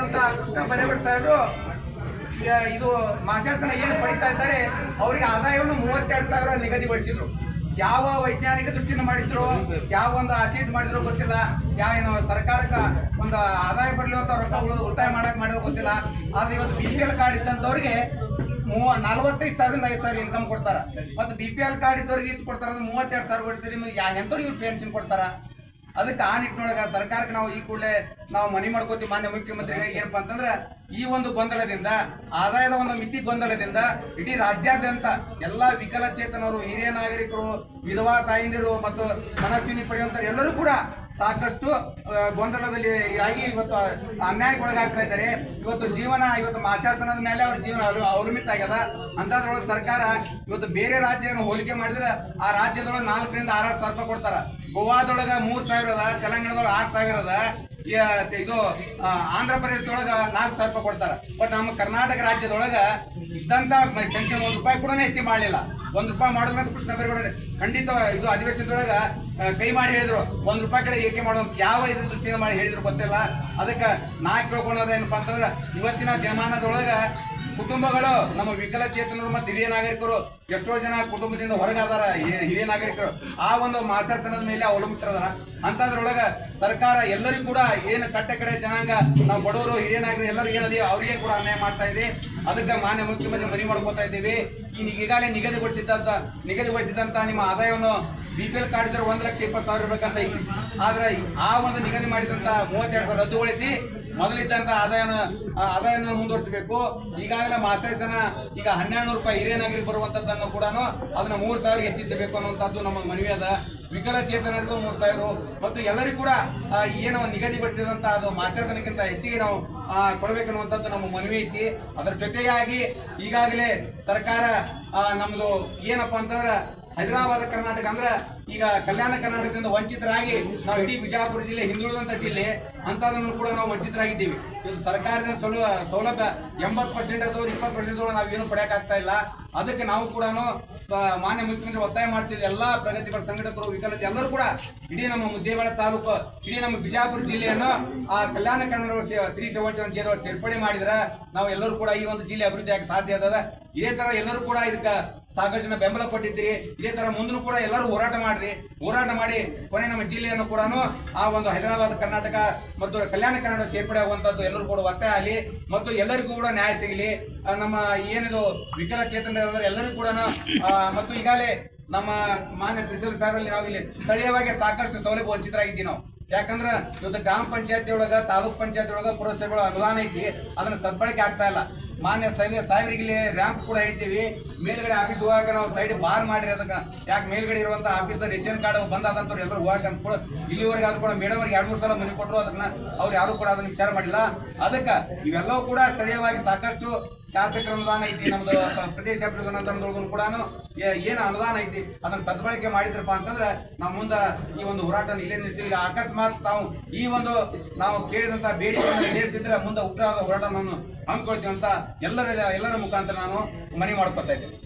ಆಗಿರುವಂತ ಕೃಷ್ಣ ಬೈರೇಗೌಡ ಸಾಹೇಬರು ಇದು ಮಾಸಾಸನ ಏನು ಪಡಿತಾ ಇದ್ದಾರೆ ಅವರಿಗೆ ಆದಾಯವನ್ನು 32,000 ನಿಗದಿಗೊಳಿಸಿದ್ರು. ಯಾವ ವೈಜ್ಞಾನಿಕ ದೃಷ್ಟಿನ ಮಾಡಿದ್ರು, ಯಾವ ಒಂದು ಆಸಿಡ್ ಮಾಡಿದ್ರು ಗೊತ್ತಿಲ್ಲ, ಏನು ಸರ್ಕಾರಕ್ಕೆ ಒಂದು ಆದಾಯ ಬರಲಿ ಅಂತ ರೊಕ್ಕ ಉಳಿತಾಯ ಮಾಡಿರೋ ಗೊತ್ತಿಲ್ಲ. ಆದ್ರೆ ಇವತ್ತು BPL ಕಾರ್ಡ್ ಇದ್ದಂಥವ್ರಿಗೆ 45,000ರಿಂದ 5,000 ಇನ್ಕಮ್ ಕೊಡ್ತಾರ. ಮತ್ತು BPL ಕಾರ್ಡ್ ಇದ್ದವ್ರಿಗೆ ಇದು ಕೊಡ್ತಾರ, 32,000 ಕೊಡ್ತೀರಿ. ಎಂಥವ್ರಿಗೆ ಪೆನ್ಷನ್ ಕೊಡ್ತಾರ? ಅದಕ್ಕೆ ಆ ನಿಟ್ಟಿನೊಳಗೆ ಸರ್ಕಾರಕ್ಕೆ ನಾವು ಈ ಕೂಡಲೇ ನಾವು ಮನವಿ ಮಾಡ್ಕೋತೀವಿ ಮಾನ್ಯ ಮುಖ್ಯಮಂತ್ರಿಗಳಿಗೆ. ಏನಪ್ಪ ಅಂತಂದ್ರೆ ಈ ಒಂದು ಗೊಂದಲದಿಂದ, ಆದಾಯದ ಒಂದು ಮಿತಿ ಗೊಂದಲದಿಂದ ಇಡೀ ರಾಜ್ಯಾದ್ಯಂತ ಎಲ್ಲ ವಿಕಲಚೇತನರು, ಹಿರಿಯ ನಾಗರಿಕರು, ವಿಧವಾ ತಾಯಂದಿರು ಮತ್ತು ಮನಸ್ವಿನಿ ಪಡೆಯುವಂತ ಎಲ್ಲರೂ ಕೂಡ ಸಾಕಷ್ಟು ಗೊಂದಲದಲ್ಲಿ ಆಗಿ ಇವತ್ತು ಅನ್ಯಾಯಕ್ಕೊಳಗಾಗ್ತಾ ಇದ್ದಾರೆ. ಇವತ್ತು ಮಾಸಾಸನದ ಮೇಲೆ ಅವ್ರ ಜೀವನ ಅವಲಂಬಿತ ಆಗ್ಯದ. ಅಂತದ್ರೊಳಗೆ ಸರ್ಕಾರ ಇವತ್ತು ಬೇರೆ ರಾಜ್ಯವನ್ನು ಹೋಲಿಕೆ ಮಾಡಿದ್ರೆ ಆ ರಾಜ್ಯದೊಳಗೆ 4,000ರಿಂದ 6,000 ರೂಪಾಯಿ ಕೊಡ್ತಾರ. ಗೋವಾದೊಳಗ 3,000 ಅದ, ತೆಲಂಗಾಣದೊಳಗೆ 6,000 ಅದ, ಇದು ಆಂಧ್ರ ಪ್ರದೇಶದೊಳಗ 4,000 ರೂಪಾಯಿ ಕೊಡ್ತಾರ. ಬಟ್ ನಮ್ಮ ಕರ್ನಾಟಕ ರಾಜ್ಯದೊಳಗ ಇದ್ದಂತ ಪೆನ್ಷನ್ ₹1 ಕೂಡ ಹೆಚ್ಚಿಗೆ ಮಾಡಲಿಲ್ಲ. ₹1 ಮಾಡೋದ್ರಂತ ಕೃಷ್ಣ ಬೈರೇಗೌಡ ಖಂಡಿತ ಇದು ಅಧಿವೇಶನದೊಳಗ ಕೈ ಮಾಡಿ ಹೇಳಿದ್ರು, ₹1 ಕಡೆ ಏಕೆ ಮಾಡುವಂತ ಯಾವ ಇದ್ರ ದೃಷ್ಟಿಯಿಂದ ಮಾಡಿ ಹೇಳಿದ್ರು ಗೊತ್ತಿಲ್ಲ. ಅದಕ್ಕೆ ನಾ ಕೇಳ್ಕೊಳ್ಳೋದು ಏನಪ್ಪಾ ಅಂತಂದ್ರೆ ಇವತ್ತಿನ ಜಮಾನದೊಳಗ ಕುಟುಂಬಗಳು, ನಮ್ಮ ವಿಕಲಚೇತನರು ಮತ್ತು ಹಿರಿಯ ನಾಗರಿಕರು ಎಷ್ಟೋ ಜನ ಕುಟುಂಬದಿಂದ ಹೊರಗಾದಾರ. ಹಿರಿಯ ನಾಗರಿಕರು ಆ ಒಂದು ಮಾಸಾಸನದ ಮೇಲೆ ಅವಲಂಬಿತರದಾರ. ಅಂತದ್ರೊಳಗ ಸರ್ಕಾರ ಎಲ್ಲರಿಗೂ ಕೂಡ ಏನು ಕಟ್ಟ ಕಡೆ ಜನಾಂಗ, ನಾವು ಬಡವರು, ಹಿರಿಯ ನಾಗರಿಕರು ಎಲ್ಲರೂ ಏನದಿ ಅವರಿಗೆ ಕೂಡ ಅನ್ಯಾಯ ಮಾಡ್ತಾ ಇದೆ. ಅದಕ್ಕೆ ಮಾನ್ಯ ಮುಖ್ಯಮಂತ್ರಿ ಮನವಿ ಮಾಡ್ಕೋತಾ ಇದ್ದೀವಿ. ಈಗಾಗಲೇ ನಿಗದಿಗೊಳಿಸಿದಂತ ನಿಮ್ಮ ಆದಾಯವನ್ನು BPL ಕಾರ್ಡ್ ಇದ್ರೆ 1,20,000 ಇರ್ಬೇಕಂತ ಐತಿ. ಆದ್ರೆ ಆ ಒಂದು ನಿಗದಿ ಮಾಡಿದಂತ 32,000 ರದ್ದುಗೊಳಿಸಿ ಮೊದಲಿದ್ದಂತ ಆದಾಯನ ಮುಂದುವರಿಸಬೇಕು. ಈಗಾಗಲೇ ಮಾಸಾಸನ ಈಗ ₹1,200 ಹಿರಿಯ ನಾಗರಿಕ ಬರುವಂತದ್ದನ್ನು ಕೂಡ ಅದನ್ನ 3,000 ಹೆಚ್ಚಿಸಬೇಕು ಅನ್ನುವಂಥದ್ದು ನಮ್ಮ ಮನವಿ ಅದ. ವಿಕಲಚೇತನರಿಗೂ 3,000 ಮತ್ತು ಎಲ್ಲರಿಗೂ ಕೂಡ ಏನು ನಿಗದಿಗೊಳಿಸಿದಂತ ಅದು ಮಾಸಾಸನಕ್ಕಿಂತ ಹೆಚ್ಚಿಗೆ ನಾವು ಕೊಡಬೇಕನ್ನುವಂಥದ್ದು ನಮ್ಮ ಮನವಿ ಐತಿ. ಅದರ ಜೊತೆಯಾಗಿ ಈಗಾಗಲೇ ಸರ್ಕಾರ ನಮ್ದು ಏನಪ್ಪಾ ಅಂತಂದ್ರೆ ಹೈದರಾಬಾದ್ ಕರ್ನಾಟಕ ಅಂದ್ರೆ ಈಗ ಕಲ್ಯಾಣ ಕರ್ನಾಟಕದಿಂದ ವಂಚಿತರಾಗಿ ನಾವು ಇಡೀ ಬಿಜಾಪುರ ಜಿಲ್ಲೆ ಹಿಂದುಳಿದಂತ ಜಿಲ್ಲೆ ಅಂತದನ್ನು ಕೂಡ ನಾವು ವಂಚಿತರಾಗಿದ್ದೀವಿ. ಇದು ಸರ್ಕಾರದ ಸೌಲಭ್ಯ 80% 20% ನಾವೇನು ಪಡೆಯಕ್ಕಾಗ್ತಾ ಇಲ್ಲ. ಅದಕ್ಕೆ ನಾವು ಕೂಡ ಮಾನ್ಯ ಮುಖ್ಯಮಂತ್ರಿ ಒತ್ತಾಯ ಮಾಡ್ತಿದ್ವಿ. ಎಲ್ಲಾ ಪ್ರಗತಿಪರ ಸಂಘಟಕರು, ವಿಕಲತೆ ಎಲ್ಲರೂ ಕೂಡ ಇಡೀ ನಮ್ಮ ಮುದ್ದೇಬೇಳೆ ತಾಲೂಕು, ಇಡೀ ನಮ್ಮ ಬಿಜಾಪುರ ಜಿಲ್ಲೆಯನ್ನು ಆ ಕಲ್ಯಾಣ ಕರ್ನಾಟಕ 371 ಜಿಲ್ಲೆ ಸೇರ್ಪಡೆ ಮಾಡಿದ್ರೆ ನಾವು ಎಲ್ಲರೂ ಕೂಡ ಈ ಒಂದು ಜಿಲ್ಲೆ ಅಭಿವೃದ್ಧಿ ಆಗಿ ಸಾಧ್ಯ ಅದ. ಇದೇ ತರ ಎಲ್ಲರೂ ಕೂಡ ಇದಕ್ಕೆ ಸಾಕಷ್ಟು ಜನ ಬೆಂಬಲ ಕೊಟ್ಟಿದ್ದೀರಿ. ಇದೇ ತರ ಮುಂದೂ ಕೂಡ ಎಲ್ಲರೂ ಹೋರಾಟ ಮಾಡಿ ಕೊನೆ ನಮ್ಮ ಜಿಲ್ಲೆಯನ್ನು ಕೂಡ ಆ ಒಂದು ಹೈದರಾಬಾದ್ ಕರ್ನಾಟಕ ಮತ್ತು ಕಲ್ಯಾಣ ಕರ್ನಾಟಕ ಸೇರ್ಪಡೆ ಆಗುವಂತದ್ದು ಎಲ್ಲರೂ ಕೂಡ ಒತ್ತಾಯ ಆಗಲಿ ಮತ್ತು ಎಲ್ಲರಿಗೂ ಕೂಡ ನ್ಯಾಯ ಸಿಗಲಿ. ನಮ್ಮ ಏನಿದು ವಿಕಲಚೇತನರಾದ ಎಲ್ಲರಿಗೂ ಕೂಡ ಮತ್ತು ಈಗಾಗಲೇ ನಮ್ಮ ಮಾನ್ಯ ತಹಸೀಲ್ ಸಾಹೇಬರಲ್ಲಿ ನಾವು ಇಲ್ಲಿ ಸ್ಥಳೀಯವಾಗಿ ಸಾಕಷ್ಟು ಸೌಲಭ್ಯ ವಂಚಿತರಾಗಿದ್ದೀವಿ ನಾವು. ಯಾಕಂದ್ರೆ ಇವತ್ತು ಗ್ರಾಮ ಪಂಚಾಯತಿ ಒಳಗ, ತಾಲೂಕ್ ಪಂಚಾಯತಿ ಒಳಗ ಪುರಸಭೆಗಳ ಅನುದಾನ ಐತಿ, ಅದನ್ನ ಸದ್ಬಳಕೆ ಆಗ್ತಾ ಇಲ್ಲ. ಮಾನ್ಯ ಸಾಹೇಬರಿಗೆ ರ್ಯಾಂಪ್ ಕೂಡ ಹಿಡಿತೀವಿ. ಮೇಲ್ಗಡೆ ಆಫೀಸ್ ಹೋಗಾಗ ನಾವು ಸೈಡ್ ಬಾರ್ ಮಾಡಿರಿ. ಅದಕ್ಕೆ ಯಾಕೆ ಮೇಲ್ಗಡೆ ಇರುವಂತ ಆಫೀಸ್ ರೇಷನ್ ಕಾರ್ಡ್ ಬಂದಾದಂತವ್ರು ಎಲ್ಲರೂ ಹೋಗಕ್ಕೆ ಅಂತ ಕೂಡ ಇಲ್ಲಿವರೆಗೆ ಅದು ಕೂಡ ಮೇಡಮ್ ಅವ್ರಿಗೆ 2-3 ಸಲ ಮನೆ ಕೊಟ್ಟರು. ಅದನ್ನ ಅವ್ರು ಯಾರು ಕೂಡ ಅದನ್ನ ವಿಚಾರ ಮಾಡಿಲ್ಲ. ಅದಕ್ಕೆ ಇವೆಲ್ಲವೂ ಕೂಡ ಸ್ಥಳೀಯವಾಗಿ ಸಾಕಷ್ಟು ಶಾಸಕರ ಅನುದಾನ ಐತಿ, ನಮ್ದು ಪ್ರದೇಶ ಅನುದಾನದೊಳಗೂ ಕೂಡ ಏನು ಅನುದಾನ ಐತಿ ಅದನ್ನ ಸದ್ಬಳಕೆ ಮಾಡಿದ್ರಪ್ಪ ಅಂತಂದ್ರೆ ನಾವು ಮುಂದೆ ಈ ಒಂದು ಹೋರಾಟ ಇಲ್ಲೇ ನಿಲ್ಲಿಸ್ತೀವಿ. ಅಕಸ್ಮಾತ್ ಈ ಒಂದು ನಾವು ಕೇಳಿದಂತ ಬೇಡಿಕೆಯನ್ನು ಈಡೇರಿಸಿದ್ರೆ ಮುಂದೆ ಉಗ್ರವಾದ ಹೋರಾಟ ನಾನು ಹಮ್ಮಿಕೊಳ್ತೀವಿ ಅಂತ ಎಲ್ಲರ ಮುಖಾಂತರ ನಾನು ಮನವಿ ಮಾಡ್ಕೊತಾ ಇದ್ದೇನೆ.